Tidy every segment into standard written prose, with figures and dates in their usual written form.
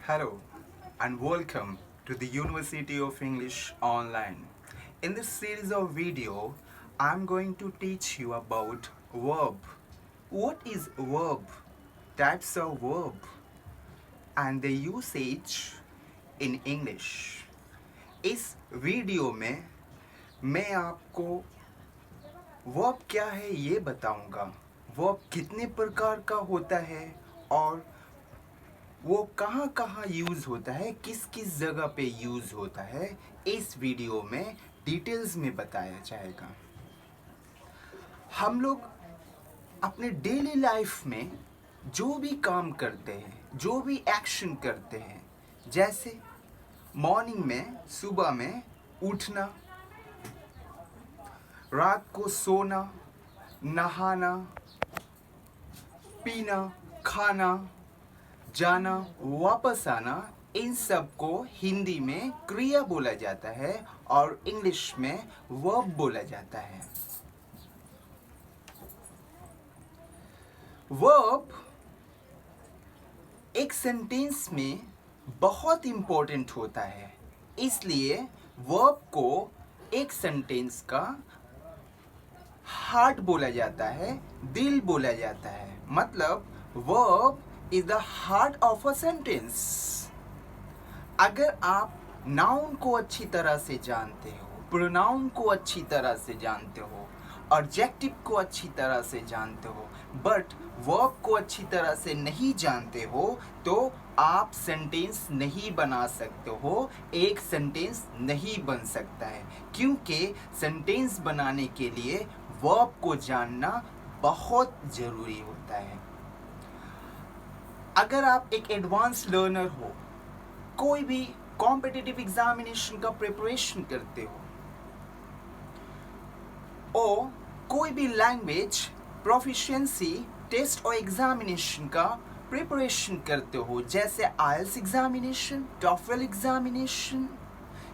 Hello and welcome to the University of English Online. In this series of video, I'm going to teach you about verb. What is verb? Types of verb and the usage in English. इस video में मैं आपको verb क्या है ये बताऊंगा, verb कितने प्रकार का होता है और वो कहाँ कहाँ यूज़ होता है, किस किस जगह पे यूज़ होता है, इस वीडियो में डिटेल्स में बताया जाएगा। हम लोग अपने डेली लाइफ में जो भी काम करते हैं, जो भी एक्शन करते हैं, जैसे मॉर्निंग में सुबह में उठना, रात को सोना, नहाना, पीना, खाना, जाना, वापस आना, इन सब को हिंदी में क्रिया बोला जाता है और इंग्लिश में वर्ब बोला जाता है। वर्ब एक सेंटेंस में बहुत इंपॉर्टेंट होता है, इसलिए वर्ब को एक सेंटेंस का हार्ट बोला जाता है, दिल बोला जाता है। मतलब verb is the heart of a sentence. अगर आप नाउन को अच्छी तरह से जानते हो, प्रोनाउन को अच्छी तरह से जानते हो, ऑब्जेक्टिव को अच्छी तरह से जानते हो, बट वर्ब को अच्छी तरह से नहीं जानते हो, तो आप सेंटेंस नहीं बना सकते हो, एक सेंटेंस नहीं बन सकता है। क्योंकि सेंटेंस बनाने के लिए वर्ब को जानना बहुत ज़रूरी होता है। अगर आप एक एडवांस लर्नर हो, कोई भी कॉम्पिटिटिव एग्जामिनेशन का प्रिपरेशन करते हो, और कोई भी लैंग्वेज प्रोफिशिएंसी टेस्ट और एग्जामिनेशन का प्रिपरेशन करते हो, जैसे आईएलटीएस एग्जामिनेशन, टॉफल एग्जामिनेशन,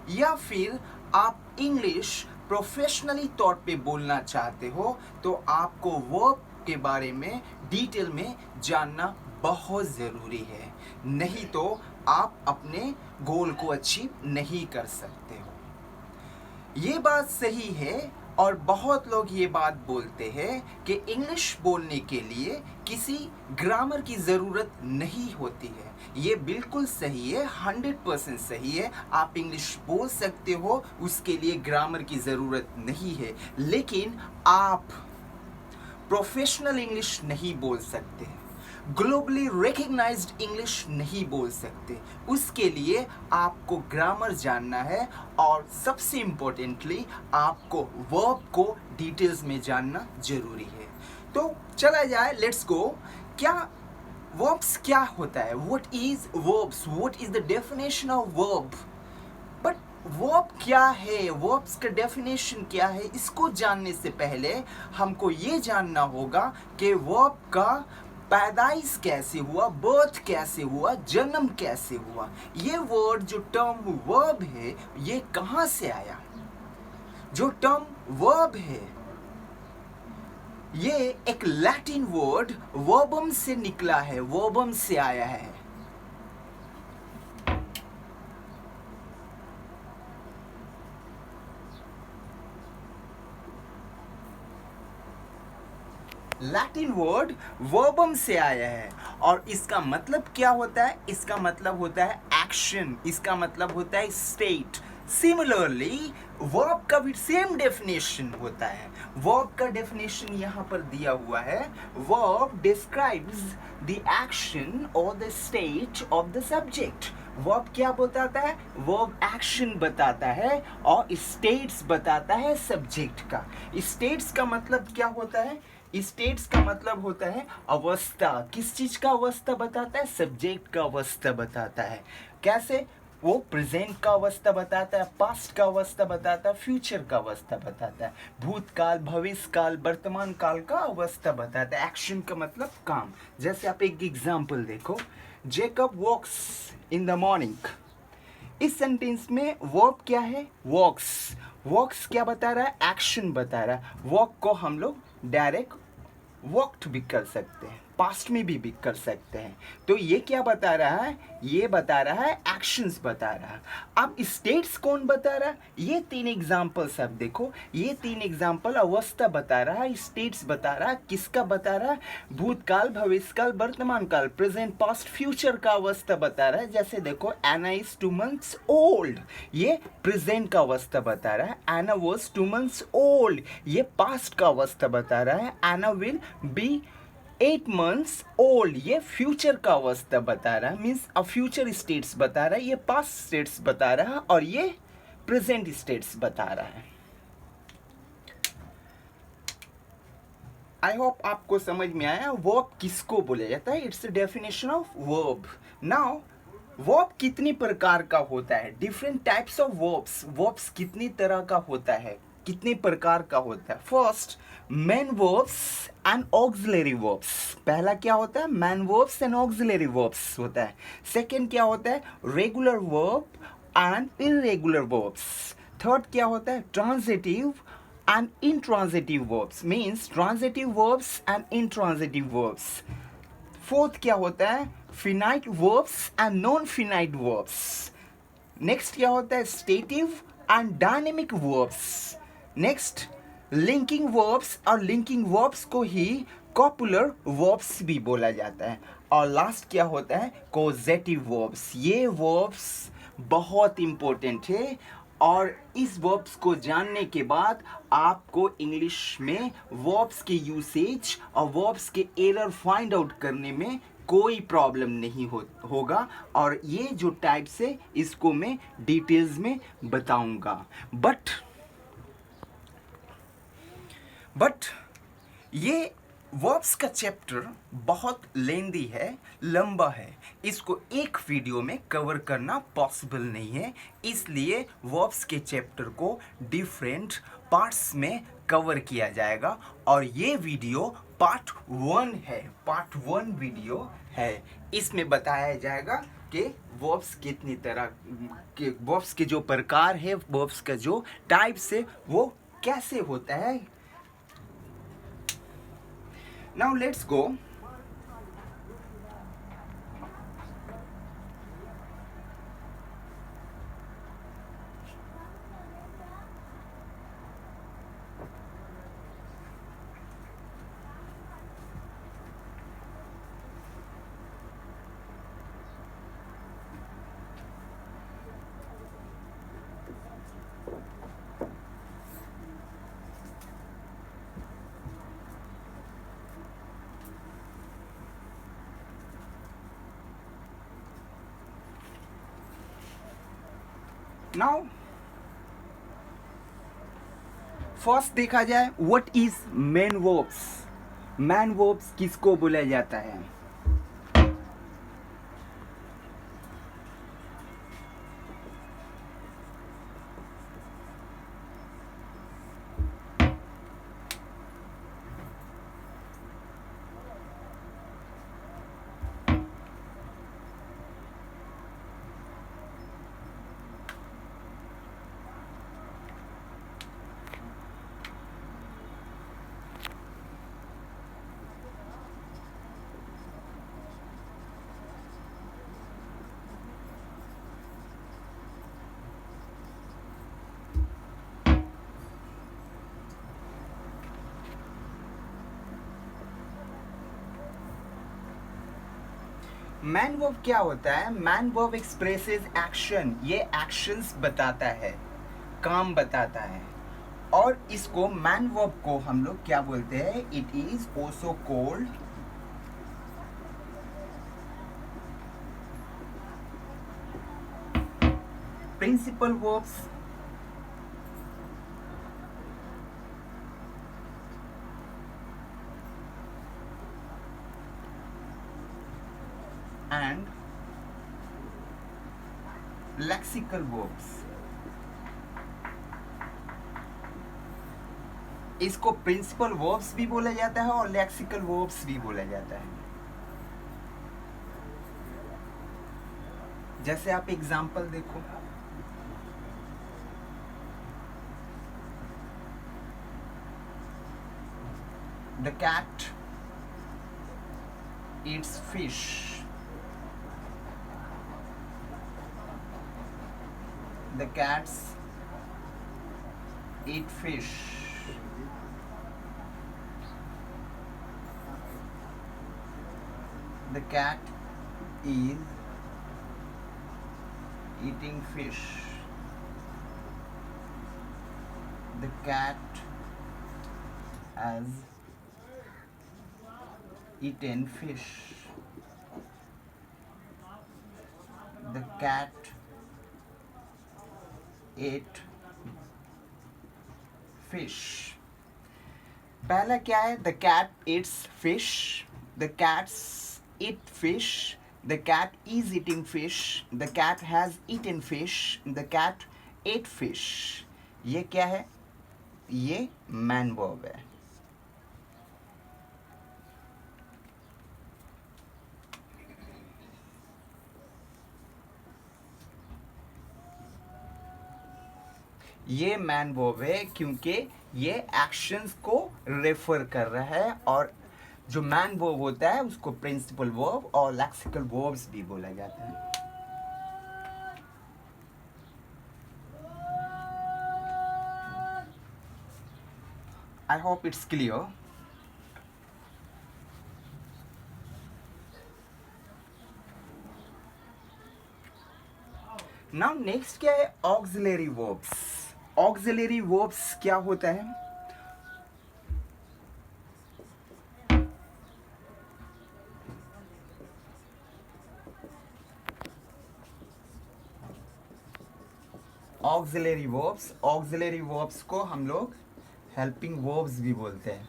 या फिर आप इंग्लिश प्रोफेशनली तौर पे बोलना चाहते हो, तो आपको वर्ब के बारे में डिटेल में जानना बहुत ज़रूरी है, नहीं तो आप अपने गोल को अचीव नहीं कर सकते हो। ये बात सही है और बहुत लोग ये बात बोलते हैं कि इंग्लिश बोलने के लिए किसी ग्रामर की ज़रूरत नहीं होती है। ये बिल्कुल सही है, 100% सही है। आप इंग्लिश बोल सकते हो, उसके लिए ग्रामर की ज़रूरत नहीं है, लेकिन आप प्रोफेशनल इंग्लिश नहीं बोल सकते, ग्लोबली रिकग्नाइज्ड इंग्लिश नहीं बोल सकते। उसके लिए आपको ग्रामर जानना है और सबसे इम्पोर्टेंटली आपको वर्ब को डिटेल्स में जानना जरूरी है। तो चला जाए, लेट्स गो। क्या वर्ब्स क्या होता है? What is verbs? What is the definition of verb? But verb क्या है, वर्ब्स का डेफिनेशन क्या है, इसको जानने से पहले हमको ये जानना होगा कि वर्ब का पैदाइश कैसे हुआ, बर्थ कैसे हुआ, जन्म कैसे हुआ। ये वर्ड जो टर्म वर्ब है, ये कहाँ से आया? जो टर्म वर्ब है, ये एक लैटिन वर्ड वर्बम से निकला है, वर्बम से आया है। लैटिन वर्ड वर्बम से आया है और इसका मतलब क्या होता है? इसका मतलब होता है एक्शन, इसका मतलब होता है स्टेट। सिमिलरली वर्ब का भी सेम डेफिनेशन होता है। वर्ब का डेफिनेशन यहाँ पर दिया हुआ है। वर्ब डिस्क्राइब्स द एक्शन और the state of the subject. Verb क्या बताता है? वर्ब एक्शन बताता है और स्टेट्स बताता है सब्जेक्ट का। स्टेट्स का मतलब क्या होता है? स्टेट्स का मतलब होता है अवस्था। किस चीज का अवस्था बताता है? सब्जेक्ट का अवस्था बताता है। कैसे? वो प्रेजेंट का अवस्था बताता है, पास्ट का अवस्था बताता है, फ्यूचर का अवस्था बताता है, भूतकाल, भविष्य काल, वर्तमान काल का अवस्था बताता है। एक्शन का मतलब काम। जैसे आप एक एग्जाम्पल देखो, Jacob walks in the morning. इस सेंटेंस में वर्ब क्या है? वॉक्स। वॉक्स क्या बता रहा है? एक्शन बता रहा है। वॉक को हम लोग डायरेक्ट वॉक्ड भी कर सकते हैं। पास्ट में भी कर सकते हैं। तो ये क्या बता रहा है, ये बता रहा है एक्शंस बता रहा है। अब स्टेट्स कौन बता रहा है, ये तीन एग्जाम्पल सब देखो, ये तीन एग्जाम्पल अवस्था बता रहा है, स्टेट्स बता रहा है, किसका बता रहा है, भूतकाल, भविष्यकाल, वर्तमान काल, प्रेजेंट, पास्ट, फ्यूचर का अवस्था बता रहा है। जैसे देखो एना इज 2 months ओल्ड, ये प्रेजेंट का अवस्था बता रहा है। एना वॉज 2 months ओल्ड, ये पास्ट का अवस्था बता रहा है। एना विल बी 8 months ओल्ड, ये फ्यूचर का अवस्था बता रहा है, मीन्स अ फ्यूचर स्टेट्स बता रहा है। ये पास्ट स्टेट्स बता रहा है और ये प्रेजेंट स्टेट्स बता रहा है। आई होप आपको समझ में आया वर्ब किसको बोला जाता है। It's the definition of verb. Now verb कितनी प्रकार का होता है, different types of verbs, verbs कितनी तरह का होता है, कितने प्रकार का होता है। First, main verbs and auxiliary verbs. पहला क्या होता है, main verbs and auxiliary verbs होता है। सेकंड क्या होता है, regular verb and irregular verbs. Third क्या होता है, transitive and intransitive verbs, means transitive verbs and intransitive verbs. Fourth क्या होता है, finite verbs and non-finite verbs. Next क्या होता है, stative and dynamic verbs. Next, linking verbs और linking verbs को ही copular verbs भी बोला जाता है। और लास्ट क्या होता है, causative verbs। ये verbs बहुत इंपॉर्टेंट है और इस वर्ब्स को जानने के बाद आपको इंग्लिश में वर्ब्स के यूसेज और वर्ब्स के एरर फाइंड आउट करने में कोई प्रॉब्लम नहीं होगा। और ये जो टाइप्स है इसको मैं डिटेल्स में बताऊंगा। बट ये वर्ब्स का चैप्टर बहुत लेंदी है, लंबा है, इसको एक वीडियो में कवर करना पॉसिबल नहीं है। इसलिए वर्ब्स के चैप्टर को डिफरेंट पार्ट्स में कवर किया जाएगा और ये वीडियो पार्ट 1 है, पार्ट 1 वीडियो है। इसमें बताया जाएगा कि वर्ब्स कितनी तरह के, वर्ब्स के जो प्रकार है, वर्ब्स का जो टाइप्स है वो कैसे होता है। Now let's go. Now first देखा जाए what is main verbs. Main verbs किसको बोला जाता है, मैन वर्ब क्या होता है, मैन वर्ब एक्सप्रेसेस एक्शन, ये एक्शंस बताता है, काम बताता है। और इसको मैन वर्ब को हम लोग क्या बोलते हैं, it is also called principal verbs and lexical verbs। इसको प्रिंसिपल वर्ब्स भी बोला जाता है और लेक्सिकल वर्ब्स भी बोला जाता है। जैसे आप एग्जांपल देखो, the cat eats fish. The cats eat fish. The cat is eating fish. The cat has eaten fish. The cat ate fish. पहला क्या है? The cat eats fish. The cats eat fish. The cat is eating fish. The cat has eaten fish. The cat ate fish. ये क्या है? ये man verb है. ये man verb है क्योंकि ये एक्शंस को रेफर कर रहा है, और जो मैन वर्ब होता है उसको प्रिंसिपल वर्ब और लेक्सिकल वर्ब्स भी बोला जाता है. I hope it's clear. Now next क्या है? Auxiliary verbs. Auxiliary verbs क्या होता है? Auxiliary verbs को हम लोग helping verbs भी बोलते हैं.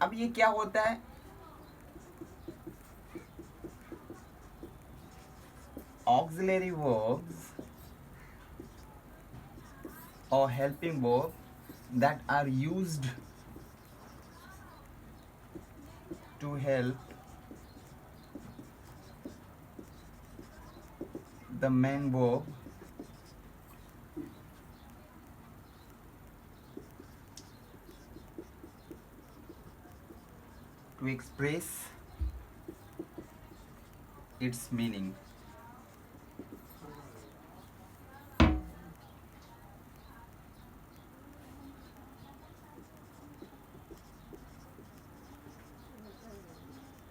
अब ये क्या होता है? Auxiliary verbs or helping verb that are used to help the main verb to express its meaning.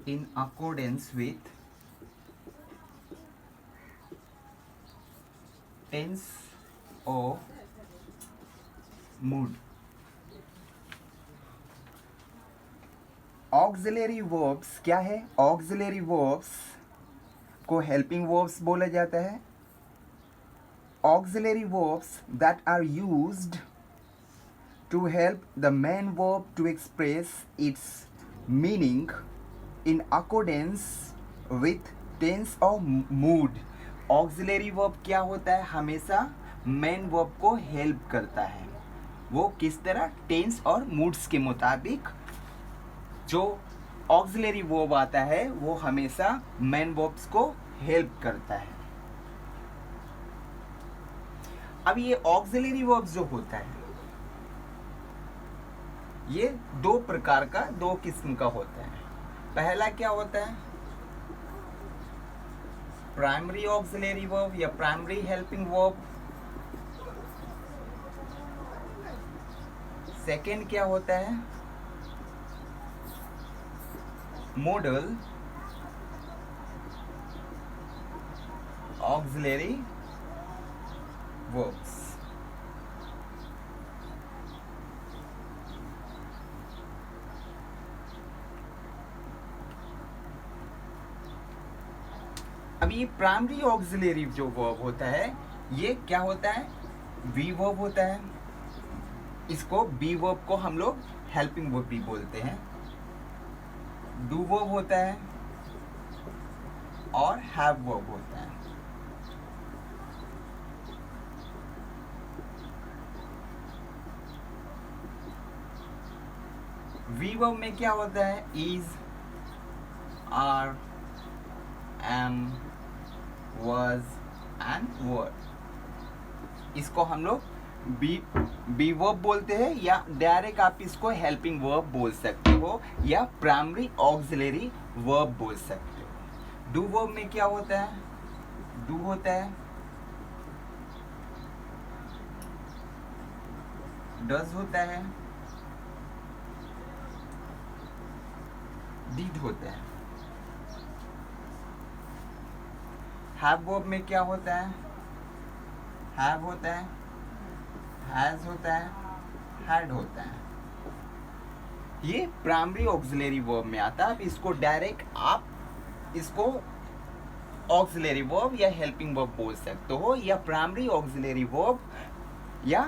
In accordance with tense or mood. Auxiliary verbs क्या है? Auxiliary verbs को helping verbs बोला जाता है. Auxiliary verbs that are used to help the main verb to express its meaning in accordance with tense or mood. Auxiliary verb क्या होता है? हमेशा main verb को help करता है. वो किस तरह? tense और moods के मुताबिक जो auxiliary verb आता है वो हमेशा main verbs को help करता है. अब ये auxiliary verbs जो होता है ये दो प्रकार का, दो किस्म का होता है. पहला क्या होता है? प्राइमरी ऑक्सिलरी वर्ब या प्राइमरी हेल्पिंग वर्ब. सेकेंड क्या होता है? Model auxiliary verbs. अब ये प्राइमरी ऑक्सिलरी जो वर्ब होता है ये क्या होता है? वी वर्ब होता है. इसको बी वर्ब को हम लोग हेल्पिंग वर्ब भी बोलते हैं. डू वर्ब होता है और हैव वर्ब होता है. वी वर्ब में क्या होता है? Is, are, am, was and were. इसको हम लोग बी वर्ब बोलते हैं, या डायरेक्ट आप इसको हेल्पिंग वर्ब बोल सकते हो, या प्राइमरी ऑक्सिलरी वर्ब बोल सकते हो। डू वर्ब में क्या होता है? डू होता है, डज होता है, डिड होता है। हैव वर्ब में क्या होता है? हैव होता है, हैज होता है, हैड होता है। ये प्राइमरी ऑक्सिलरी वर्ब में आता है। अब इसको डायरेक्ट आप इसको ऑक्सिलरी वर्ब या हेल्पिंग वर्ब बोल सकते हो, या प्राइमरी ऑक्सिलरी वर्ब, या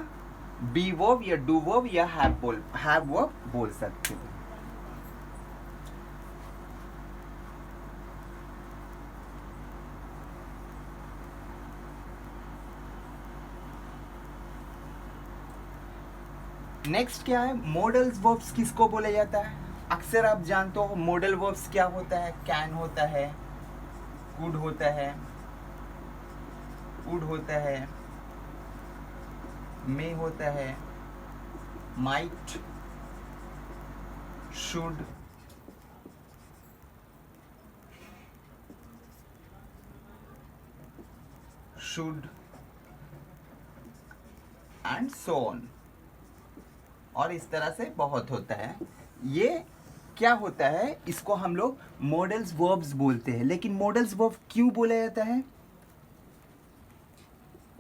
बी वर्ब, या डू वर्ब, या हैव वर्ब बोल सकते हो। नेक्स्ट क्या है? मॉडल्स वर्ब्स किसको बोला जाता है? अक्सर आप जानते हो मॉडल वर्ब्स क्या होता है? कैन होता है, कुड होता है, वुड होता है, मे होता है, might, should, and so on. और इस तरह से बहुत होता है। ये क्या होता है? इसको हम लोग मॉडल्स वर्ब्स बोलते हैं। लेकिन मॉडल्स वर्ब क्यों बोला जाता है?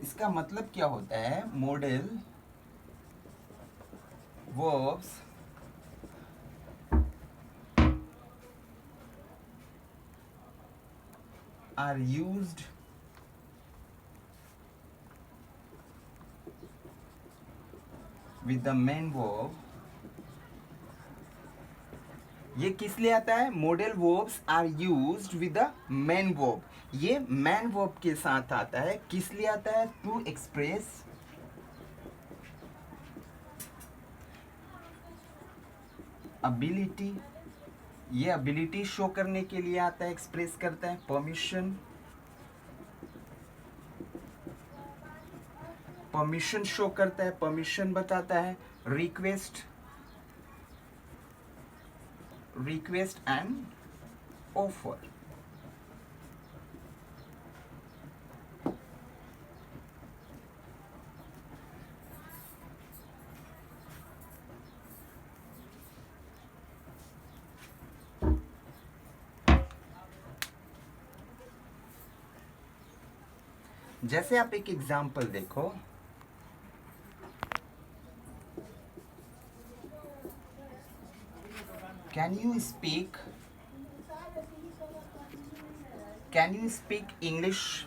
इसका मतलब क्या होता है? Modal verbs are used with the main verb. ये किस लिए आता है? Modal verbs are used with the main verb. ये मेन वर्ब के साथ आता है। किस लिए आता है? To express ability. ये अबिलिटी शो करने के लिए आता है, एक्सप्रेस करता है। परमिशन शो करता है, परमिशन बताता है। Request and offer. जैसे आप एक एग्जाम्पल देखो, कैन यू स्पीक इंग्लिश?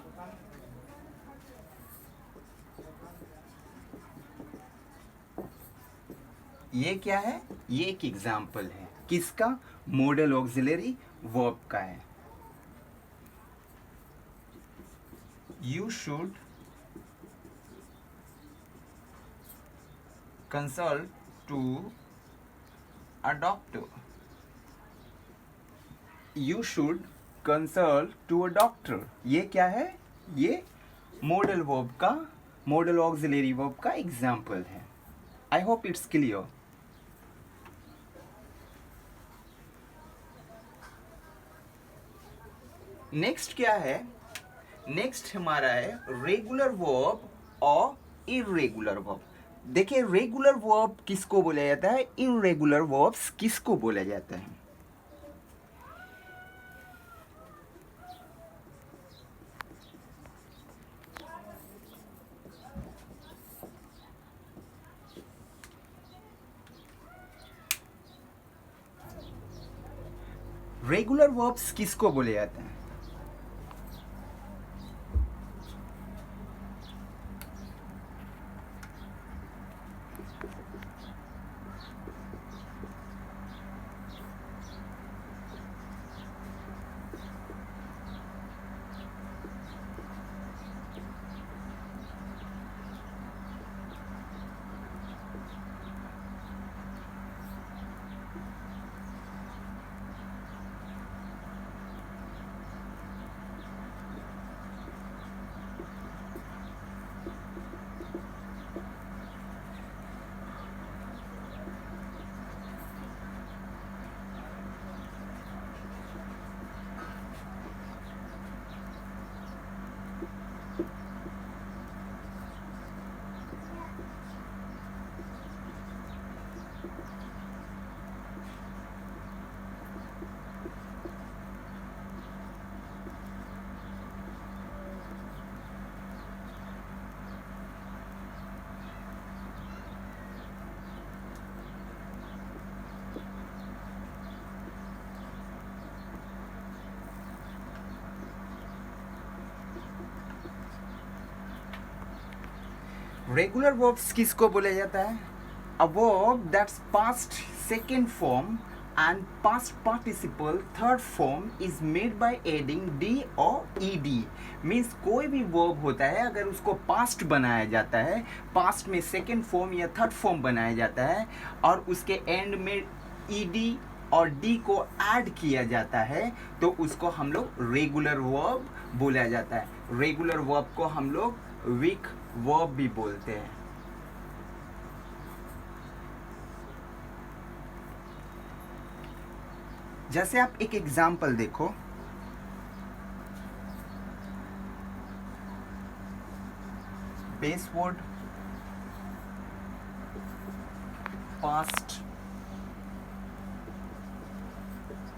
ये क्या है? ये एक एग्जाम्पल है। किसका? मॉडल ऑक्सिलरी वर्ब का है। You should consult to a doctor. You should consult to a doctor. ये क्या है? ये मॉडल वर्ब का, मॉडल ऑक्सिलरी वर्ब का एग्जाम्पल है। I hope it's clear. Next क्या है? नेक्स्ट हमारा है रेगुलर वर्ब और इरेगुलर वर्ब। देखिए, रेगुलर वर्ब किसको बोला जाता है, इरेगुलर वर्ब्स किसको बोला जाता है? रेगुलर वर्ब्स किसको बोले जाते हैं? रेगुलर वर्ब्स किसको बोला जाता है? A verb that's past second form and past participle third form is made by adding D और ईडी। मीन्स कोई भी वर्ब होता है अगर उसको पास्ट बनाया जाता है, पास्ट में सेकेंड फॉर्म या थर्ड फॉर्म बनाया जाता है और उसके एंड में ईडी और डी को ऐड किया जाता है तो उसको हम लोग रेगुलर वर्ब बोला जाता है। रेगुलर वर्ब को हम लोग वीक वर्ब भी बोलते हैं। जैसे आप एक एग्जाम्पल देखो, base word, past,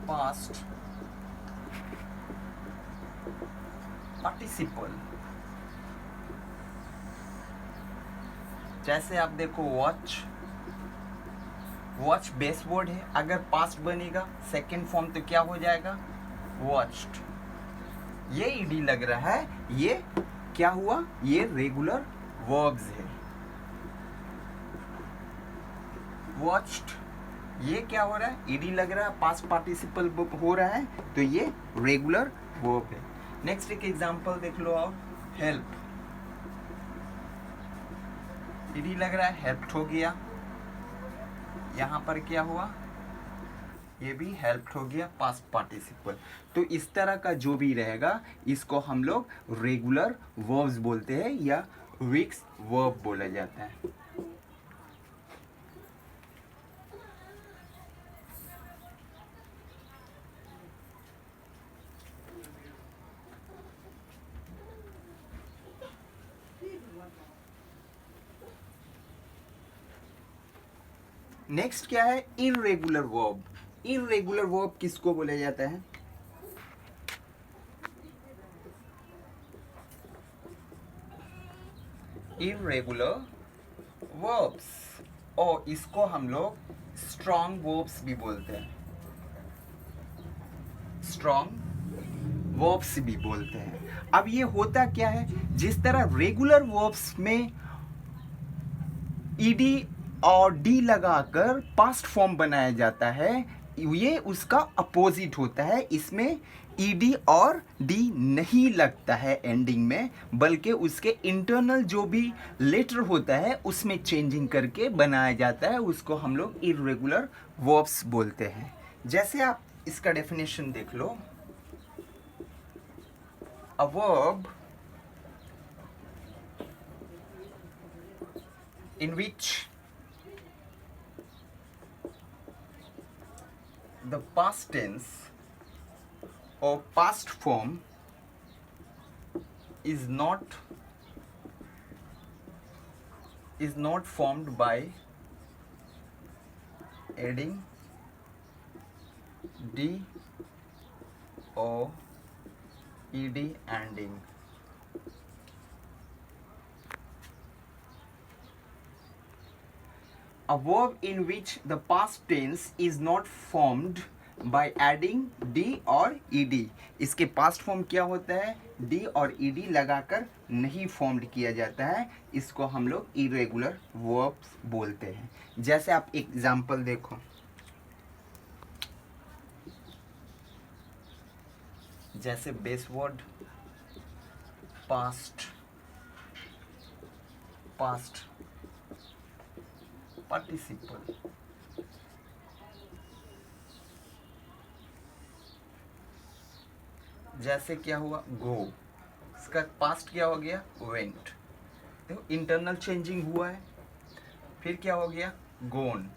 past participle. जैसे आप देखो वॉच, वॉच बेस वर्ड है, अगर पास्ट बनेगा सेकेंड फॉर्म तो क्या हो जाएगा? वॉच्ड। ये ईडी लग रहा है, ये क्या हुआ? ये रेगुलर वर्ब्स है। वॉच्ड, ये क्या हो रहा है? ईडी लग रहा है, पास्ट पार्टिसिपल हो रहा है तो ये रेगुलर वर्ब है। नेक्स्ट एक एग्जांपल देख लो और हेल्प, ईडी लग रहा है, हेल्प्ड हो गया। यहां पर क्या हुआ? ये भी हेल्प्ड हो गया, पास्ट पार्टिसिपल। तो इस तरह का जो भी रहेगा इसको हम लोग रेगुलर वर्ब्स बोलते हैं या वीक्स वर्ब बोला जाता है। नेक्स्ट क्या है? Irregular verb. इर्रेगुलर वर्ब किसको बोला जाता है? इर्रेगुलर वर्ब्स, और इसको हम लोग स्ट्रॉन्ग वर्ब्स भी बोलते हैं। स्ट्रॉन्ग वर्ब्स भी बोलते हैं। अब ये होता क्या है? जिस तरह रेगुलर वर्ब्स में ईडी और डी लगाकर पास्ट फॉर्म बनाया जाता है, ये उसका अपोजिट होता है। इसमें ईडी और डी नहीं लगता है एंडिंग में, बल्कि उसके इंटरनल जो भी लेटर होता है उसमें चेंजिंग करके बनाया जाता है, उसको हम लोग इर्रेगुलर वर्ब्स बोलते हैं। जैसे आप इसका डेफिनेशन देख लो, a verb in which the past tense or past form is not formed by adding d or ed ending. A verb in which the past tense is not formed by adding d और ed. इसके past form क्या होता है? d और ed लगाकर नहीं formed किया जाता है, इसको हम लोग इरेगुलर वर्ब्स बोलते हैं। जैसे आप एग्जाम्पल देखो, जैसे base word, past, past participle. जैसे क्या हुआ? गो, इसका पास्ट क्या हो गया? वेंट। देखो इंटरनल चेंजिंग हुआ है। फिर क्या हो गया? गोन।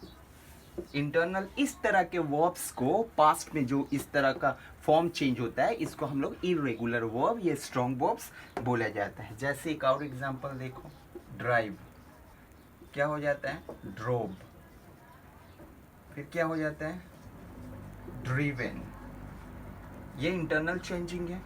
इंटरनल इस तरह के वर्ब्स को पास्ट में जो इस तरह का फॉर्म चेंज होता है, इसको हम लोग इरेगुलर वर्ब या स्ट्रॉन्ग वर्ब्स बोला जाता है। जैसे एक और एग्जांपल देखो, ड्राइव, क्या हो जाता है? ड्रोव। फिर क्या हो जाता है? ड्रीवन। ये इंटरनल चेंजिंग है।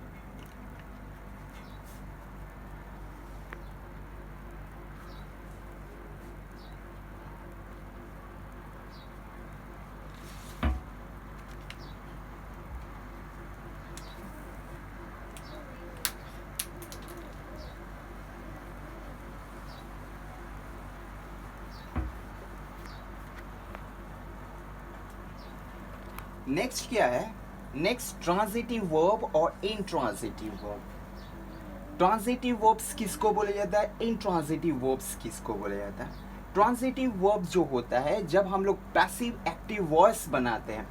नेक्स्ट क्या है? नेक्स्ट ट्रांजिटिव वर्ब और इंट्रांजिटिव वर्ब। ट्रांजिटिव वर्ब्स किसको बोला जाता है? इंट्रांजिटिव वर्ब्स किसको बोला जाता है? ट्रांजिटिव वर्ब जो होता है जब हम लोग पैसिव एक्टिव वॉइस बनाते हैं,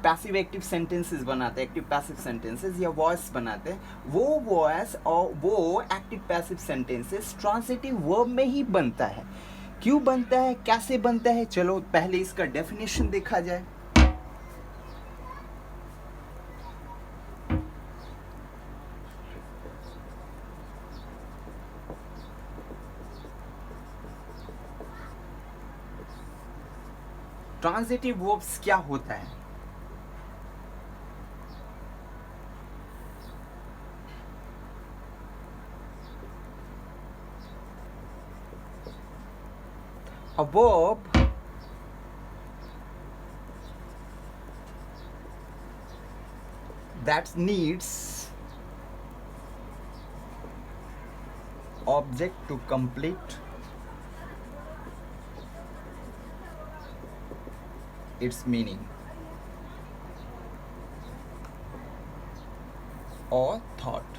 पैसिव एक्टिव सेंटेंसेस बनाते हैं, एक्टिव पैसिव सेंटेंसेस या वॉइस बनाते हैं, वो वॉइस और वो active passive sentences transitive verb में ही बनता है। क्यों बनता है, कैसे बनता है? चलो पहले इसका डेफिनेशन देखा जाए। ट्रांजिटिव वर्ब्स क्या होता है? A verb that needs object to complete its meaning or thought.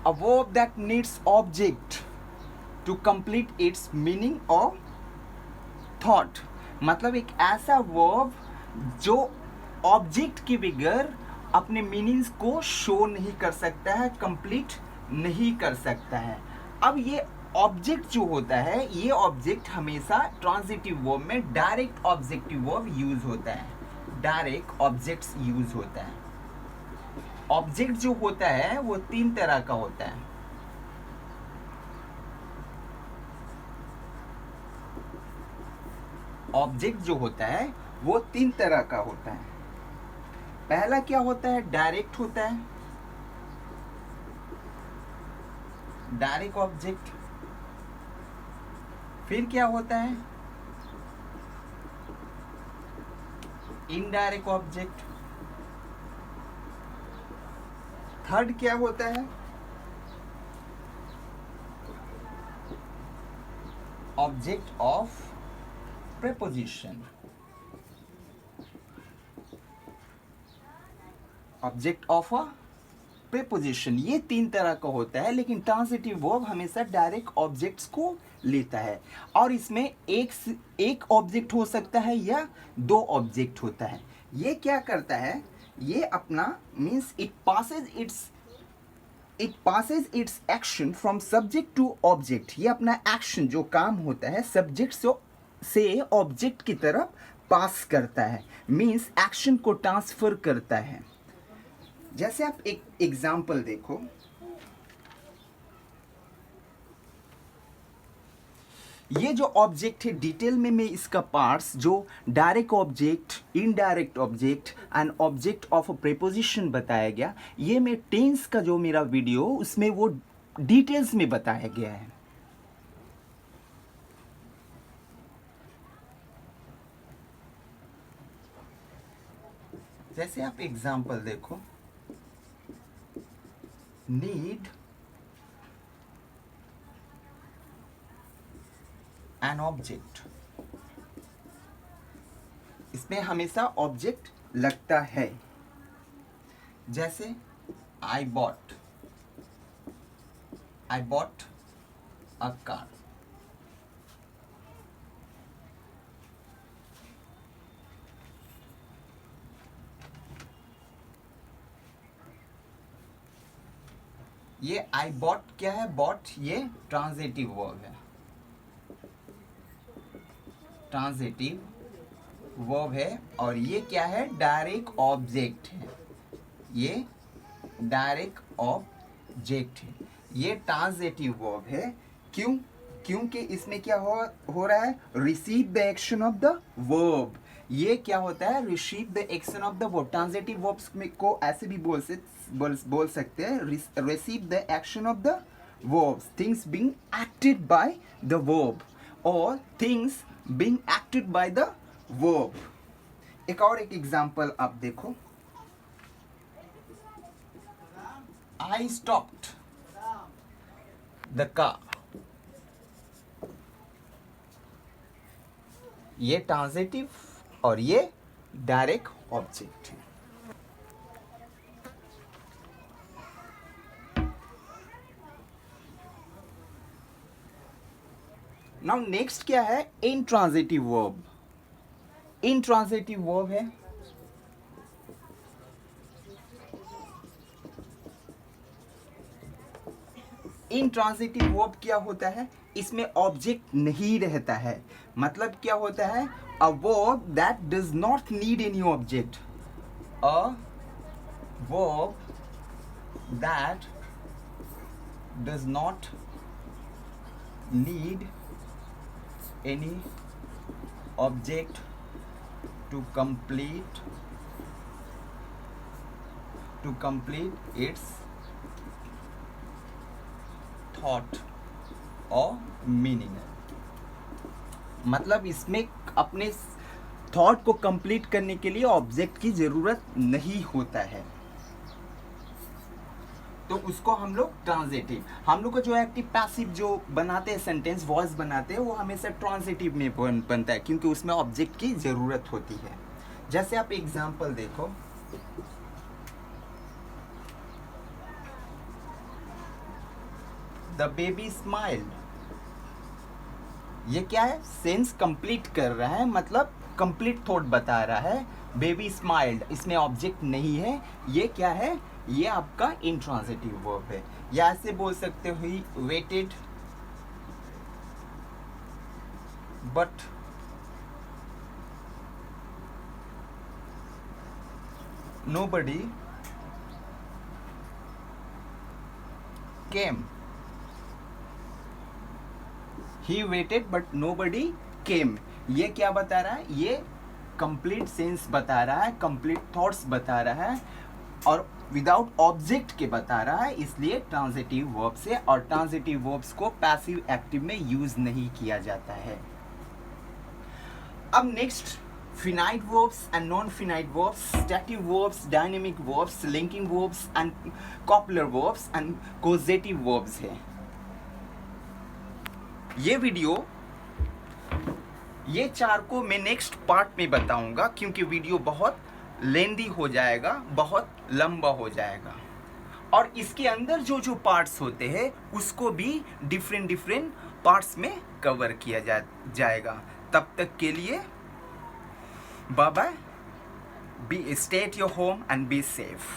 A verb that needs object to complete its meaning or thought, मतलब एक ऐसा वर्ब जो ऑब्जेक्ट के बगैर अपने मीनिंग्स को शो नहीं कर सकता है, कंप्लीट नहीं कर सकता है। अब ये ऑब्जेक्ट जो होता है, ये ऑब्जेक्ट हमेशा ट्रांजिटिव वर्ब में डायरेक्ट ऑब्जेक्टिव वर्ब यूज होता है। डायरेक्ट ऑब्जेक्ट्स यूज होता है। ऑब्जेक्ट जो होता है वो 3 तरह का होता है। ऑब्जेक्ट जो होता है वो 3 तरह का होता है। पहला क्या होता है? डायरेक्ट होता है, डायरेक्ट ऑब्जेक्ट। फिर क्या होता है? Indirect object. थर्ड क्या होता है? Object of preposition. Object of a preposition, ये 3 तरह का होता है, लेकिन ट्रांजिटिव वर्ब हमेशा डायरेक्ट ऑब्जेक्ट्स को लेता है। और इसमें एक ऑब्जेक्ट हो सकता है या 2 ऑब्जेक्ट होता है। ये क्या करता है? ये अपना means it passes its action from subject to object. ये अपना एक्शन जो काम होता है सब्जेक्ट से ऑब्जेक्ट की तरफ पास करता है, मीन्स एक्शन को ट्रांसफर करता है। जैसे आप एक एग्जाम्पल देखो, ये जो ऑब्जेक्ट है डिटेल में मैं इसका पार्ट्स जो direct object, indirect object and object of a preposition बताया गया, ये मैं टेंस का जो मेरा वीडियो उसमें वो डिटेल्स में बताया गया है। जैसे आप एग्जाम्पल देखो, नीड एन ऑब्जेक्ट, इसमें हमेशा ऑब्जेक्ट लगता है। जैसे आई बॉट अ कार। ये आई बॉट क्या है? बॉट ये ट्रांजिटिव वर्ब है, ट्रांजिटिव वर्ब है। और ये क्या है? डायरेक्ट ऑब्जेक्ट है, ये डायरेक्ट ऑब्जेक्ट है, ये ट्रांजिटिव वर्ब है। क्यों? क्योंकि इसमें क्या हो रहा है? Receive the action of the verb. ये क्या होता है? Receive the action of the verb. Transitive verbs को ऐसे भी बोल सकते हैं, receive the action of the verbs, things being acted by the verb or things being acted by the verb। एक और एक एग्जाम्पल आप देखो, I stopped the car। ये ट्रांजिटिव और ये डायरेक्ट ऑब्जेक्ट है। नाउ नेक्स्ट क्या है, इंट्रांजिटिव वर्ब। इंट्रांजिटिव वर्ब है इंट्रांजिटिव वर्ब क्या होता है, इसमें ऑब्जेक्ट नहीं रहता है। मतलब क्या होता है, a verb that does not need any object. A verb that does not need any object to complete its thought और मीनिंग। मतलब इसमें अपने थॉट को कंप्लीट करने के लिए ऑब्जेक्ट की जरूरत नहीं होता है, तो उसको हम लोग ट्रांजिटिव, हम लोग को जो एक्टिव पैसिव जो बनाते हैं सेंटेंस वॉइस बनाते हैं वो हमेशा ट्रांजिटिव में बनता है, क्योंकि उसमें ऑब्जेक्ट की जरूरत होती है। जैसे आप एग्जांपल देखो, द बेबी स्माइल्ड, ये क्या है, सेंस कंप्लीट कर रहा है, मतलब कंप्लीट थॉट बता रहा है। बेबी स्माइल्ड, इसमें ऑब्जेक्ट नहीं है, ये क्या है, ये आपका इंट्रांजिटिव वर्ब है। या ऐसे बोल सकते हो, he waited but nobody came। he waited but nobody came, ये क्या बता रहा है, ये कंप्लीट सेंस बता रहा है, कंप्लीट थॉट्स बता रहा है और विदाउट ऑब्जेक्ट के बता रहा है, इसलिए ट्रांजिटिव वर्ब्स है। और ट्रांजिटिव वर्ब्स को पैसिव एक्टिव में यूज नहीं किया जाता है। अब next finite verbs and non-finite verbs, stative verbs, dynamic verbs, linking verbs and copular verbs and causative verbs है। ये वीडियो, ये चार को मैं नेक्स्ट पार्ट में बताऊंगा, क्योंकि वीडियो बहुत लेंदी हो जाएगा, बहुत लंबा हो जाएगा। और इसके अंदर जो जो पार्ट्स होते हैं उसको भी डिफरेंट पार्ट्स में कवर किया जाएगा। तब तक के लिए bye bye, stay at your home and be safe।